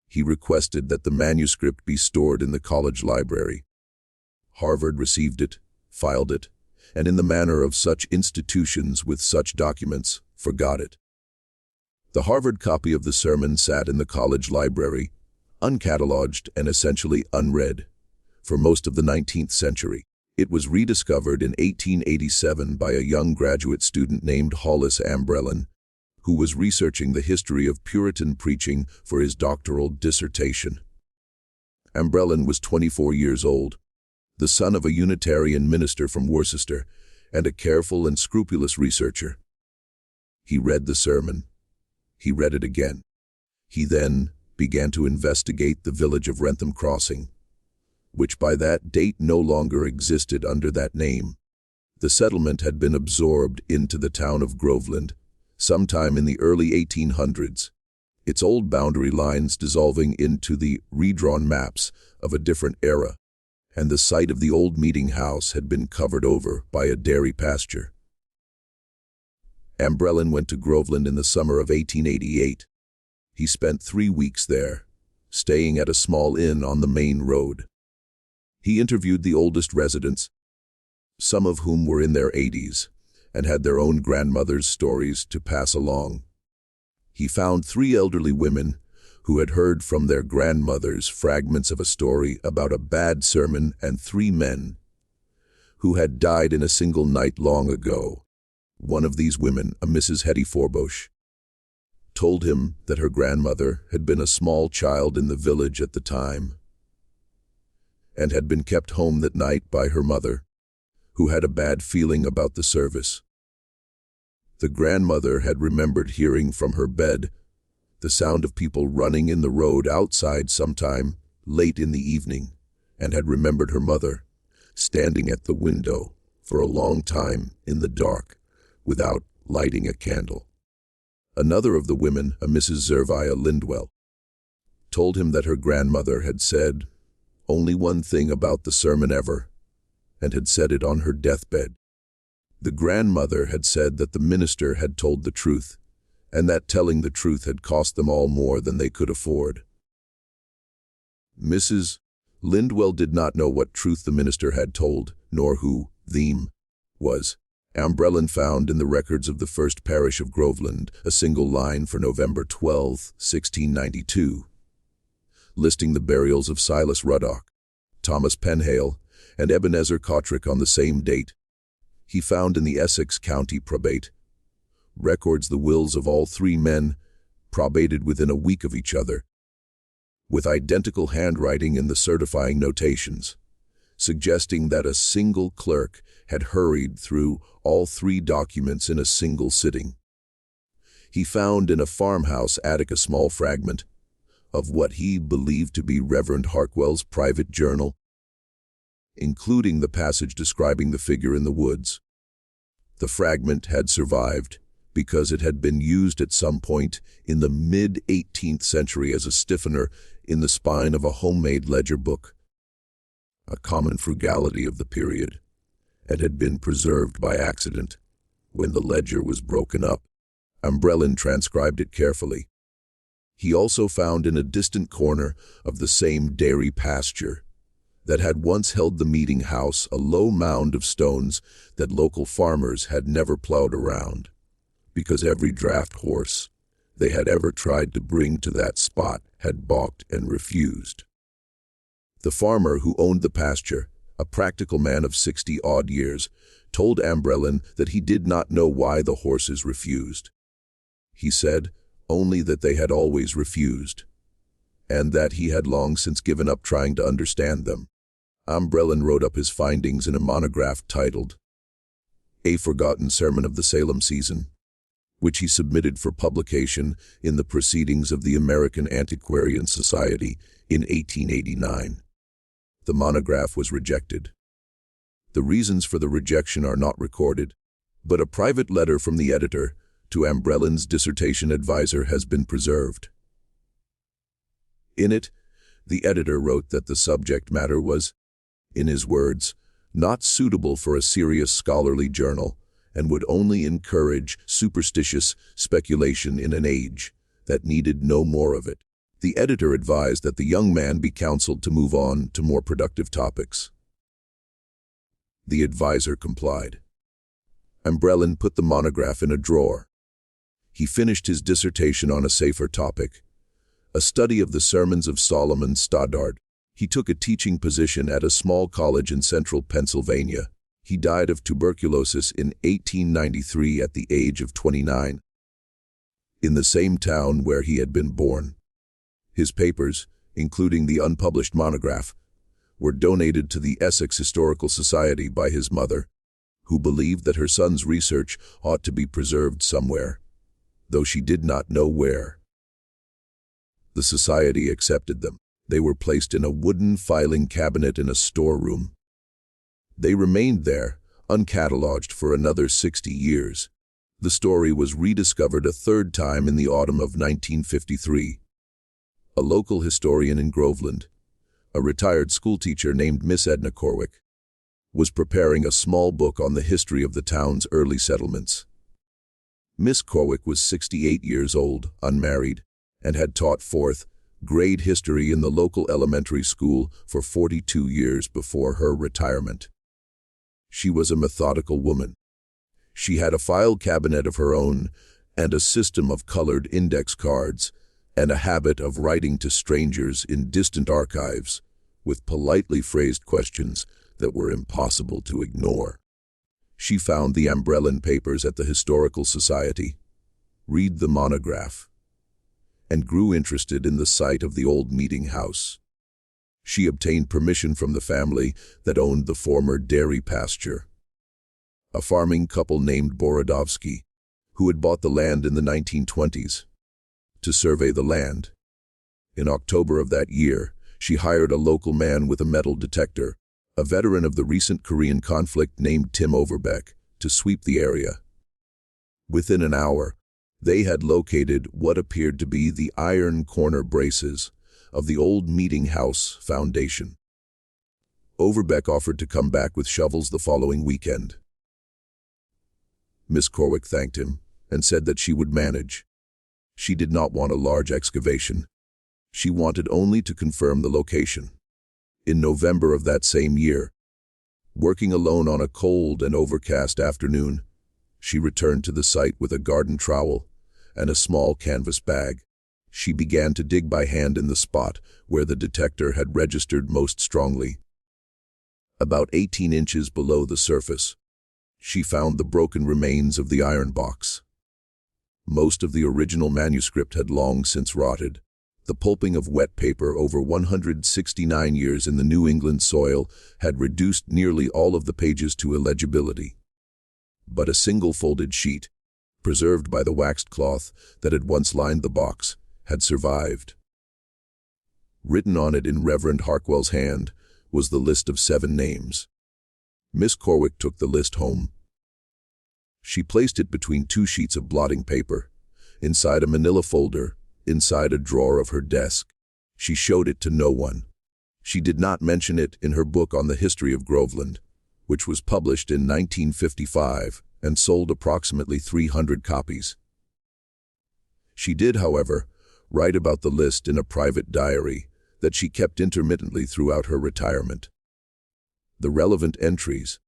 He requested that the manuscript be stored in the college library. Harvard received it, filed it, and in the manner of such institutions with such documents, forgot it. The Harvard copy of the sermon sat in the college library, uncatalogued and essentially unread, for most of the 19th century. It was rediscovered in 1887 by a young graduate student named Hollis Ambrellin, who was researching the history of Puritan preaching for his doctoral dissertation. Ambrellin was 24 years old, the son of a Unitarian minister from Worcester, and a careful and scrupulous researcher. He read the sermon. He read it again. He then began to investigate the village of Wrentham Crossing, which by that date no longer existed under that name. The settlement had been absorbed into the town of Groveland sometime in the early 1800s, its old boundary lines dissolving into the redrawn maps of a different era, and the site of the old meeting house had been covered over by a dairy pasture. Ambrellin went to Groveland in the summer of 1888. He spent 3 weeks there, staying at a small inn on the main road. He interviewed the oldest residents, some of whom were in their 80s, and had their own grandmother's stories to pass along. He found 3 elderly women who had heard from their grandmothers fragments of a story about a bad sermon, and 3 men who had died in a single night long ago. One of these women, a Mrs. Hetty Forbosh, told him that her grandmother had been a small child in the village at the time, and had been kept home that night by her mother, who had a bad feeling about the service. The grandmother had remembered hearing from her bed the sound of people running in the road outside sometime late in the evening, and had remembered her mother standing at the window for a long time in the dark without lighting a candle. Another of the women, a Mrs. Zerviah Lindwell, told him that her grandmother had said only one thing about the sermon ever, and had said it on her deathbed. The grandmother had said that the minister had told the truth, and that telling the truth had cost them all more than they could afford. Mrs. Lindwell did not know what truth the minister had told, nor who "them" was. Ambrellin found in the records of the first parish of Groveland a single line for November 12, 1692, listing the burials of Silas Ruddock, Thomas Penhale, and Ebenezer Cottrick on the same date. He found in the Essex County probate records the wills of all three men, probated within a week of each other, with identical handwriting in the certifying notations, suggesting that a single clerk had hurried through all three documents in a single sitting. He found in a farmhouse attic a small fragment of what he believed to be Reverend Harkwell's private journal, including the passage describing the figure in the woods. The fragment had survived because it had been used at some point in the mid-18th century as a stiffener in the spine of a homemade ledger book, a common frugality of the period, and had been preserved by accident. When the ledger was broken up, Ambrellin transcribed it carefully. He also found in a distant corner of the same dairy pasture that had once held the meeting house a low mound of stones that local farmers had never plowed around, because every draft horse they had ever tried to bring to that spot had balked and refused. The farmer who owned the pasture, a practical man of 60-odd years, told Ambrellin that he did not know why the horses refused. He said only that they had always refused, and that he had long since given up trying to understand them. Ambrellin wrote up his findings in a monograph titled A Forgotten Sermon of the Salem Season, which he submitted for publication in the Proceedings of the American Antiquarian Society in 1889. The monograph was rejected. The reasons for the rejection are not recorded, but a private letter from the editor to Ambrellin's dissertation advisor has been preserved. In it, the editor wrote that the subject matter was, in his words, not suitable for a serious scholarly journal, and would only encourage superstitious speculation in an age that needed no more of it. The editor advised that the young man be counseled to move on to more productive topics. The advisor complied. Ambrellin put the monograph in a drawer. He finished his dissertation on a safer topic, a study of the sermons of Solomon Stoddard. He took a teaching position at a small college in central Pennsylvania. He died of tuberculosis in 1893 at the age of 29, in the same town where he had been born. His papers, including the unpublished monograph, were donated to the Essex Historical Society by his mother, who believed that her son's research ought to be preserved somewhere, though she did not know where. The society accepted them. They were placed in a wooden filing cabinet in a storeroom. They remained there, uncatalogued, for another 60 years. The story was rediscovered a third time in the autumn of 1953. A local historian in Groveland, a retired schoolteacher named Miss Edna Corwick, was preparing a small book on the history of the town's early settlements. Miss Corwick was 68 years old, unmarried, and had taught fourth grade history in the local elementary school for 42 years before her retirement. She was a methodical woman. She had a file cabinet of her own and a system of colored index cards and a habit of writing to strangers in distant archives with politely phrased questions that were impossible to ignore. She found the Ambrellin papers at the Historical Society, read the monograph, and grew interested in the site of the old meeting house. She obtained permission from the family that owned the former dairy pasture, a farming couple named Borodovsky, who had bought the land in the 1920s, to survey the land. In October of that year, she hired a local man with a metal detector, a veteran of the recent Korean conflict named Tim Overbeck, to sweep the area. Within an hour, they had located what appeared to be the iron corner braces of the old meeting house foundation. Overbeck offered to come back with shovels the following weekend. Miss Corwick thanked him and said that she would manage. She did not want a large excavation. She wanted only to confirm the location. In November of that same year, working alone on a cold and overcast afternoon, she returned to the site with a garden trowel and a small canvas bag. She began to dig by hand in the spot where the detector had registered most strongly. About 18 inches below the surface, she found the broken remains of the iron box. Most of the original manuscript had long since rotted. The pulping of wet paper over 169 years in the New England soil had reduced nearly all of the pages to illegibility. But a single folded sheet, preserved by the waxed cloth that had once lined the box, had survived. Written on it in Reverend Harkwell's hand was the list of 7 names. Miss Corwick took the list home. She placed it between 2 sheets of blotting paper, inside a manila folder, inside a drawer of her desk. She showed it to no one. She did not mention it in her book on the history of Groveland, which was published in 1955 and sold approximately 300 copies. She did, however, write about the list in a private diary that she kept intermittently throughout her retirement. The relevant entries,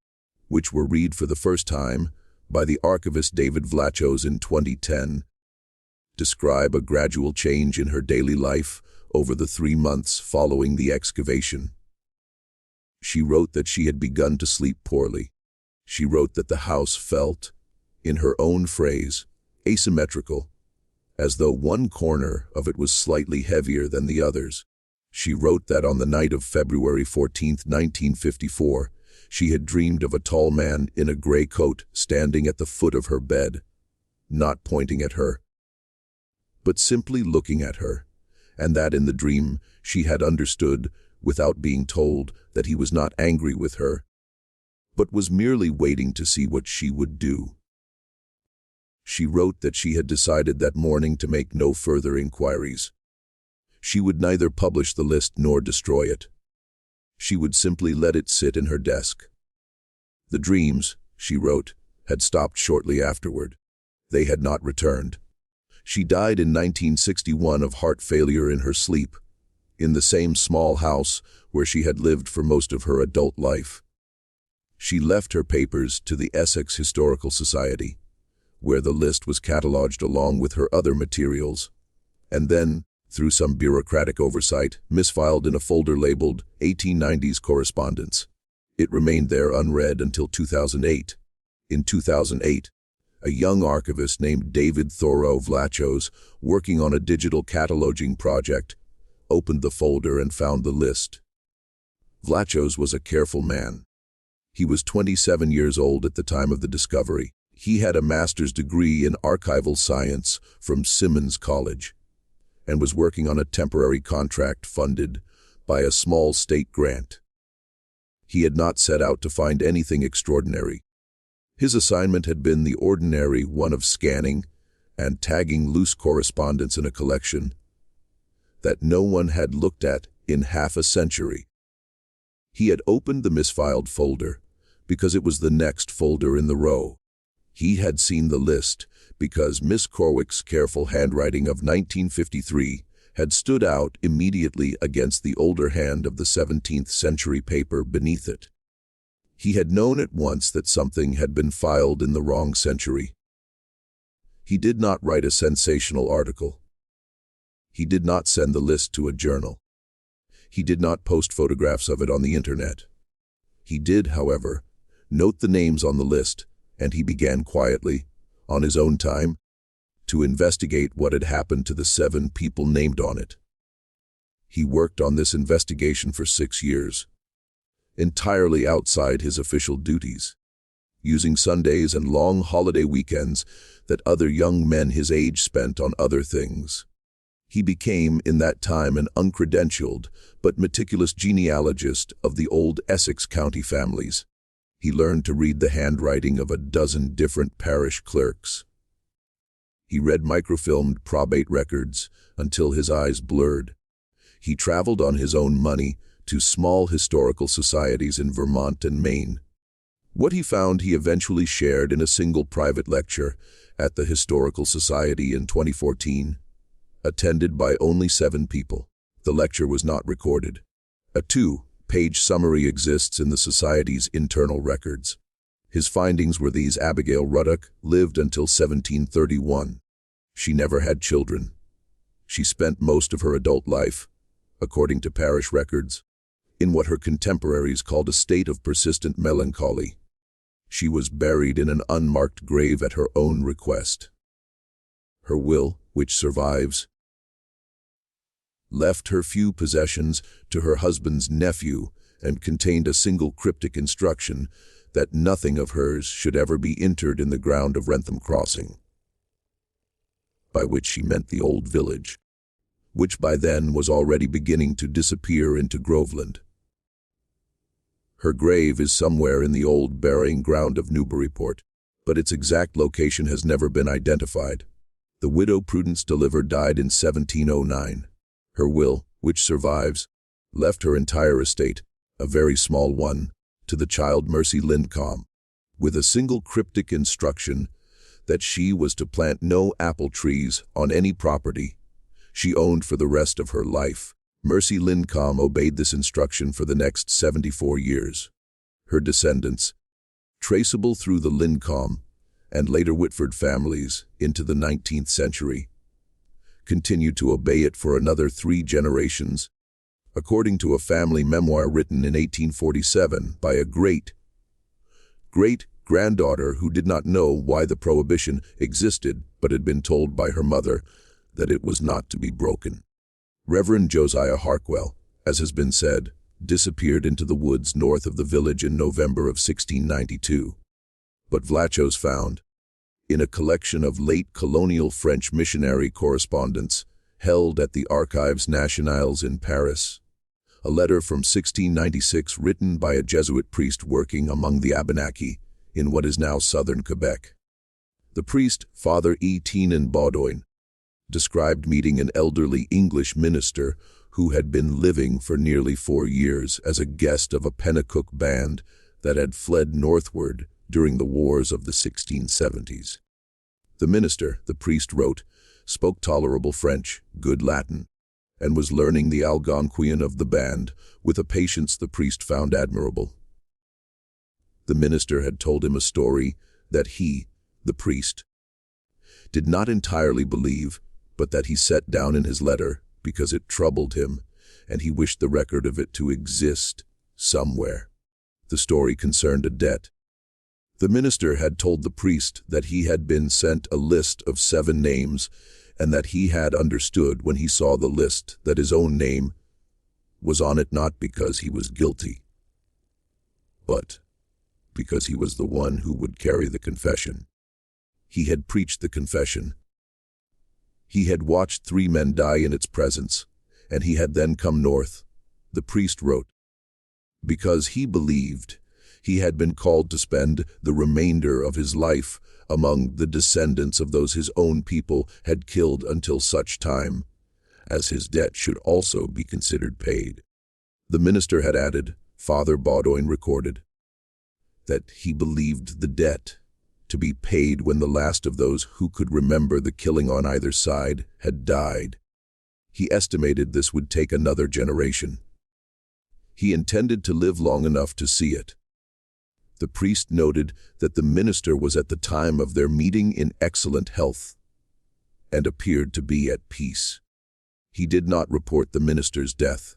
which were read for the first time by the archivist David Vlachos in 2010, describe a gradual change in her daily life over the 3 months following the excavation. She wrote that she had begun to sleep poorly. She wrote that the house felt, in her own phrase, asymmetrical, as though one corner of it was slightly heavier than the others. She wrote that on the night of February 14, 1954, she had dreamed of a tall man in a gray coat standing at the foot of her bed, not pointing at her, but simply looking at her, and that in the dream she had understood, without being told, that he was not angry with her, but was merely waiting to see what she would do. She wrote that she had decided that morning to make no further inquiries. She would neither publish the list nor destroy it. She would simply let it sit in her desk. The dreams, she wrote, had stopped shortly afterward. They had not returned. She died in 1961 of heart failure in her sleep, in the same small house where she had lived for most of her adult life. She left her papers to the Essex Historical Society, where the list was catalogued along with her other materials, and then, through some bureaucratic oversight, misfiled in a folder labeled 1890s Correspondence. It remained there unread until 2008. In 2008, a young archivist named David Thoreau Vlachos, working on a digital cataloging project, opened the folder and found the list. Vlachos was a careful man. He was 27 years old at the time of the discovery. He had a master's degree in archival science from Simmons College and was working on a temporary contract funded by a small state grant. He had not set out to find anything extraordinary. His assignment had been the ordinary one of scanning and tagging loose correspondence in a collection that no one had looked at in half a century. He had opened the misfiled folder because it was the next folder in the row. He had seen the list because Miss Corwick's careful handwriting of 1953 had stood out immediately against the older hand of the 17th century paper beneath it. He had known at once that something had been filed in the wrong century. He did not write a sensational article. He did not send the list to a journal. He did not post photographs of it on the internet. He did, however, note the names on the list, and he began quietly, on his own time, to investigate what had happened to the 7 people named on it. He worked on this investigation for 6 years, entirely outside his official duties, using Sundays and long holiday weekends that other young men his age spent on other things. He became, in that time, an uncredentialed but meticulous genealogist of the old Essex County families. He learned to read the handwriting of a dozen different parish clerks. He read microfilmed probate records until his eyes blurred. He traveled on his own money to small historical societies in Vermont and Maine. What he found he eventually shared in a single private lecture at the Historical Society in 2014, attended by only 7 people. The lecture was not recorded. A 2-page summary exists in the Society's internal records. His findings were these: Abigail Ruddock lived until 1731. She never had children. She spent most of her adult life, according to parish records, in what her contemporaries called a state of persistent melancholy. She was buried in an unmarked grave at her own request. Her will, which survives, left her few possessions to her husband's nephew and contained a single cryptic instruction that nothing of hers should ever be interred in the ground of Wrentham Crossing, by which she meant the old village, which by then was already beginning to disappear into Groveland. Her grave is somewhere in the old burying ground of Newburyport, but its exact location has never been identified. The widow Prudence Deliver died in 1709. Her will, which survives, left her entire estate, a very small one, to the child Mercy Lincomb, with a single cryptic instruction that she was to plant no apple trees on any property she owned for the rest of her life. Mercy Lincomb obeyed this instruction for the next 74 years. Her descendants, traceable through the Lincomb and later Whitford families into the 19th century, continued to obey it for another 3 generations, according to a family memoir written in 1847 by a great-granddaughter who did not know why the prohibition existed but had been told by her mother that it was not to be broken. Reverend Josiah Harkwell, as has been said, disappeared into the woods north of the village in November of 1692. But Vlachos found, in a collection of late colonial French missionary correspondence held at the Archives Nationales in Paris, a letter from 1696 written by a Jesuit priest working among the Abenaki in what is now southern Quebec. The priest, Father Etienne Baudoin, described meeting an elderly English minister who had been living for nearly 4 years as a guest of a Pennacook band that had fled northward during the wars of the 1670s. The minister, the priest wrote, spoke tolerable French, good Latin, and was learning the Algonquian of the band with a patience the priest found admirable. The minister had told him a story that he, the priest, did not entirely believe, but that he set down in his letter because it troubled him, and he wished the record of it to exist somewhere. The story concerned a debt. The minister had told the priest that he had been sent a list of 7 names, and that he had understood when he saw the list that his own name was on it not because he was guilty, but because he was the one who would carry the confession. He had preached the confession. He had watched 3 men die in its presence, and he had then come north, the priest wrote, because he believed he had been called to spend the remainder of his life among the descendants of those his own people had killed until such time as his debt should also be considered paid. The minister had added, Father Baudoin recorded, that he believed the debt to be paid when the last of those who could remember the killing on either side had died. He estimated this would take another generation. He intended to live long enough to see it. The priest noted that the minister was at the time of their meeting in excellent health and appeared to be at peace. He did not report the minister's death.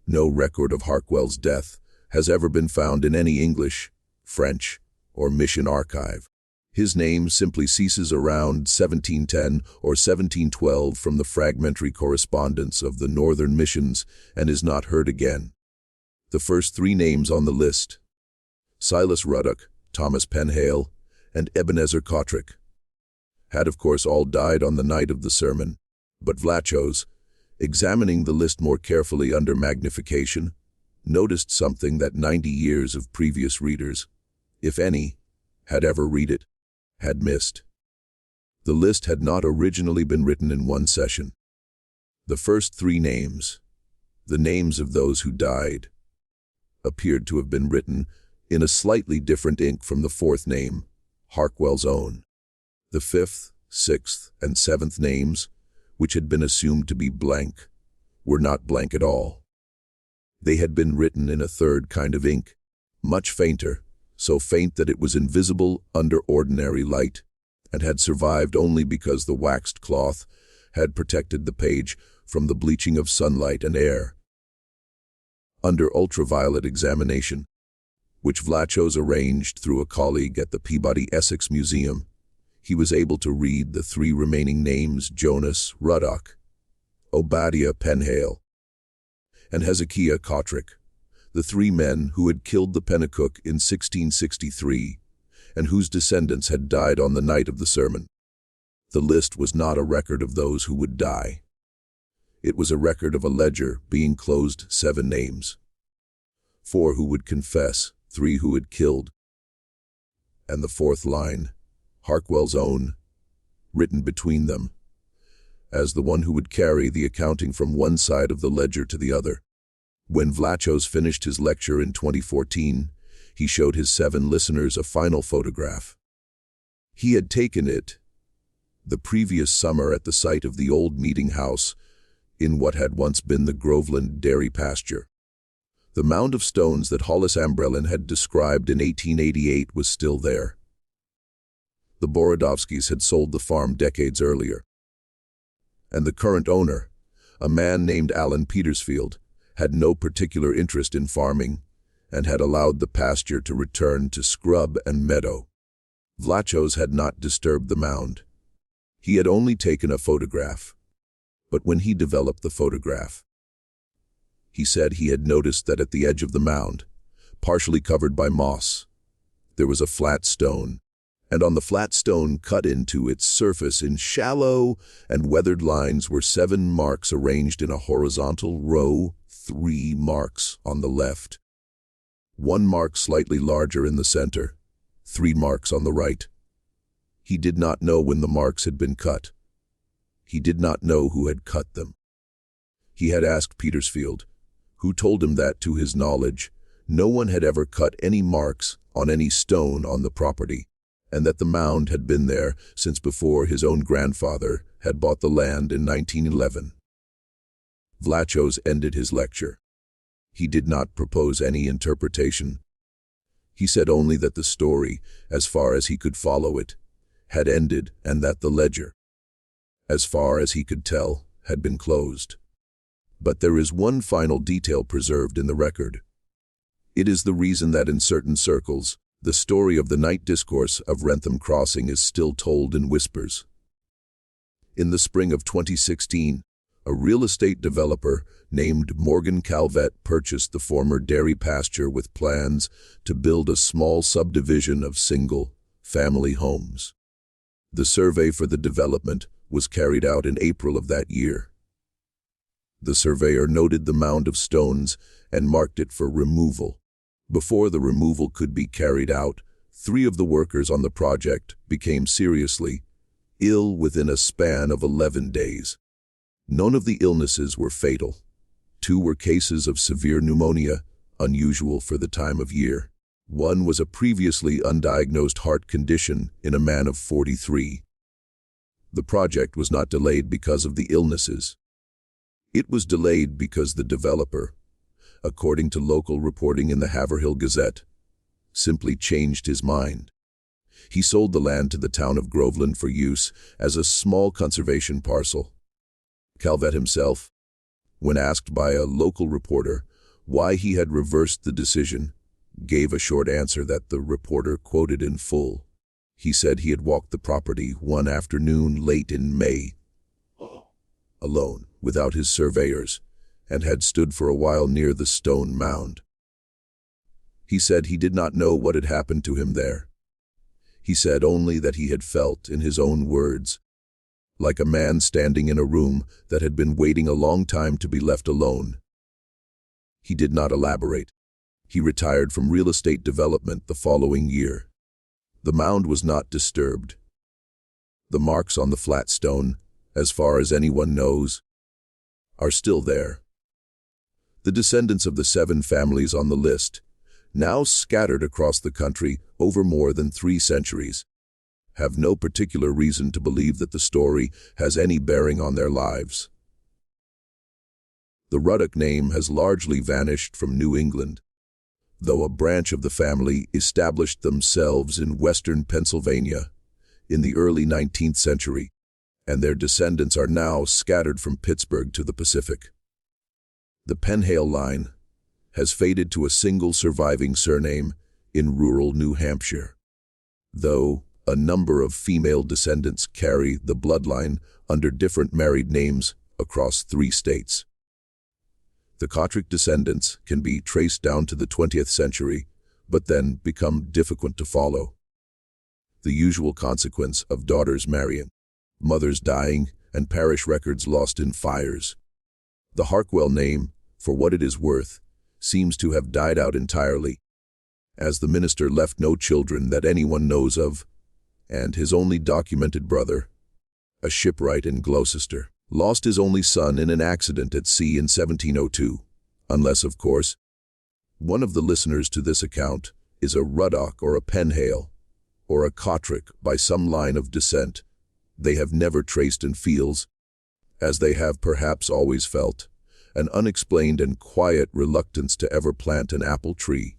No record of Harkwell's death has ever been found in any English, French, or mission archive. His name simply ceases around 1710 or 1712 from the fragmentary correspondence of the northern missions and is not heard again. The first three names on the list: Silas Ruddock, Thomas Penhale, and Ebenezer Cottrick, had of course all died on the night of the sermon, but Vlachos, examining the list more carefully under magnification, noticed something that 90 years of previous readers, if any, had ever read it, had missed. The list had not originally been written in one session. The first three names, the names of those who died, appeared to have been written in a slightly different ink from the fourth name, Harkwell's own. The fifth, sixth, and seventh names, which had been assumed to be blank, were not blank at all. They had been written in a third kind of ink, much fainter, so faint that it was invisible under ordinary light, and had survived only because the waxed cloth had protected the page from the bleaching of sunlight and air. Under ultraviolet examination, which Vlachos arranged through a colleague at the Peabody Essex Museum, he was able to read the three remaining names: Jonas Ruddock, Obadiah Penhale, and Hezekiah Cottrick, the three men who had killed the Pennacook in 1663 and whose descendants had died on the night of the sermon. The list was not a record of those who would die. It was a record of a ledger being closed: 7 names, 4 who would confess, 3 who had killed, and the fourth line, Harkwell's own, written between them, as the one who would carry the accounting from one side of the ledger to the other. When Vlachos finished his lecture in 2014, he showed his 7 listeners a final photograph. He had taken it the previous summer at the site of the old meeting house in what had once been the Groveland dairy pasture. The mound of stones that Hollis Ambrelin had described in 1888 was still there. The Borodovskys had sold the farm decades earlier, and the current owner, a man named Alan Petersfield, had no particular interest in farming and had allowed the pasture to return to scrub and meadow. Vlachos had not disturbed the mound. He had only taken a photograph. But when he developed the photograph, he said he had noticed that at the edge of the mound, partially covered by moss, there was a flat stone, and on the flat stone cut into its surface in shallow and weathered lines were 7 marks arranged in a horizontal row, 3 marks on the left, 1 mark slightly larger in the center, 3 marks on the right. He did not know when the marks had been cut. He did not know who had cut them. He had asked Petersfield, who told him that, to his knowledge, no one had ever cut any marks on any stone on the property, and that the mound had been there since before his own grandfather had bought the land in 1911. Vlachos ended his lecture. He did not propose any interpretation. He said only that the story, as far as he could follow it, had ended, and that the ledger, as far as he could tell, had been closed. But there is one final detail preserved in the record. It is the reason that in certain circles, the story of the Night Discourse of Wrentham Crossing is still told in whispers. In the spring of 2016, a real estate developer named Morgan Calvett purchased the former dairy pasture with plans to build a small subdivision of single-family homes. The survey for the development was carried out in April of that year. The surveyor noted the mound of stones and marked it for removal. Before the removal could be carried out, 3 of the workers on the project became seriously ill within a span of 11 days. None of the illnesses were fatal. 2 were cases of severe pneumonia, unusual for the time of year. 1 was a previously undiagnosed heart condition in a man of 43. The project was not delayed because of the illnesses. It was delayed because the developer, according to local reporting in the Haverhill Gazette, simply changed his mind. He sold the land to the town of Groveland for use as a small conservation parcel. Calvett himself, when asked by a local reporter why he had reversed the decision, gave a short answer that the reporter quoted in full. He said he had walked the property one afternoon late in May, alone, without his surveyors, and had stood for a while near the stone mound. He said he did not know what had happened to him there. He said only that he had felt, in his own words, like a man standing in a room that had been waiting a long time to be left alone. He did not elaborate. He retired from real estate development the following year. The mound was not disturbed. The marks on the flat stone, as far as anyone knows, are still there. The descendants of the 7 families on the list, now scattered across the country over more than 3 centuries, have no particular reason to believe that the story has any bearing on their lives. The Ruddock name has largely vanished from New England, though a branch of the family established themselves in western Pennsylvania in the early 19th century, and their descendants are now scattered from Pittsburgh to the Pacific. The Penhale line has faded to a single surviving surname in rural New Hampshire, though a number of female descendants carry the bloodline under different married names across 3 states. The Kotrick descendants can be traced down to the 20th century, but then become difficult to follow. The usual consequence of daughters marrying, mothers dying, and parish records lost in fires. The Harkwell name, for what it is worth, seems to have died out entirely, as the minister left no children that anyone knows of, and his only documented brother, a shipwright in Gloucester, lost his only son in an accident at sea in 1702, unless, of course, one of the listeners to this account is a Ruddock or a Penhale, or a Kotrick by some line of descent they have never traced and feels, as they have perhaps always felt, an unexplained and quiet reluctance to ever plant an apple tree.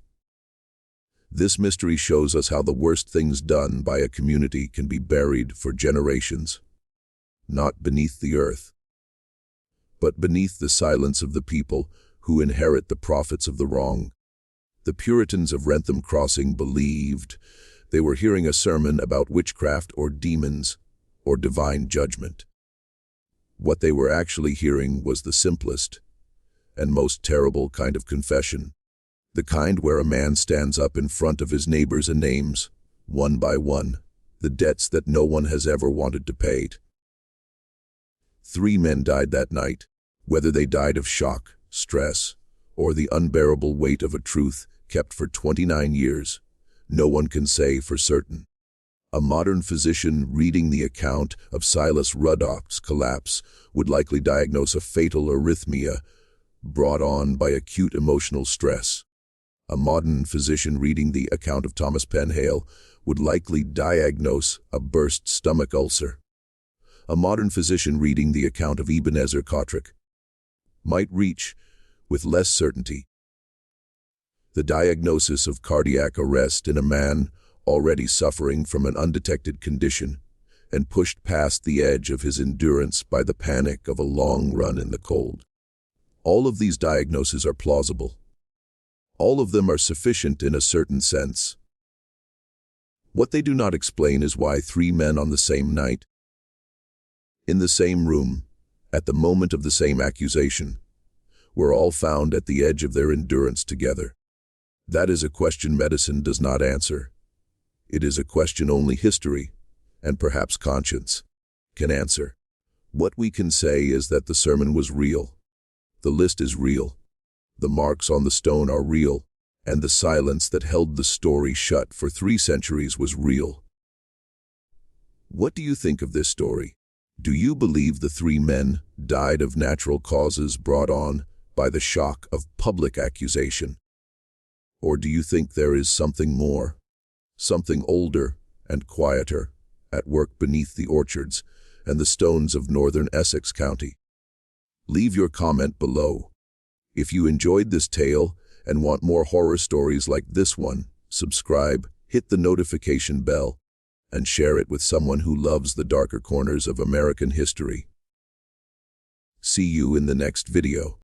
This mystery shows us how the worst things done by a community can be buried for generations, not beneath the earth, but beneath the silence of the people who inherit the profits of the wrong. The Puritans of Wrentham Crossing believed they were hearing a sermon about witchcraft or demons or divine judgment. What they were actually hearing was the simplest and most terrible kind of confession, the kind where a man stands up in front of his neighbors and names, one by one, the debts that no one has ever wanted to pay. 3 men died that night. Whether they died of shock, stress, or the unbearable weight of a truth kept for 29 years, no one can say for certain. A modern physician reading the account of Silas Ruddock's collapse would likely diagnose a fatal arrhythmia brought on by acute emotional stress. A modern physician reading the account of Thomas Penhale would likely diagnose a burst stomach ulcer. A modern physician reading the account of Ebenezer Kotrick might reach, with less certainty, the diagnosis of cardiac arrest in a man already suffering from an undetected condition and pushed past the edge of his endurance by the panic of a long run in the cold. All of these diagnoses are plausible. All of them are sufficient in a certain sense. What they do not explain is why 3 men on the same night, in the same room, at the moment of the same accusation, were all found at the edge of their endurance together. That is a question medicine does not answer. It is a question only history, and perhaps conscience, can answer. What we can say is that the sermon was real. The list is real. The marks on the stone are real, and the silence that held the story shut for 3 centuries was real. What do you think of this story? Do you believe the 3 men died of natural causes brought on by the shock of public accusation? Or do you think there is something more, something older and quieter, at work beneath the orchards and the stones of northern Essex County? Leave your comment below. If you enjoyed this tale and want more horror stories like this one, subscribe, hit the notification bell, and share it with someone who loves the darker corners of American history. See you in the next video.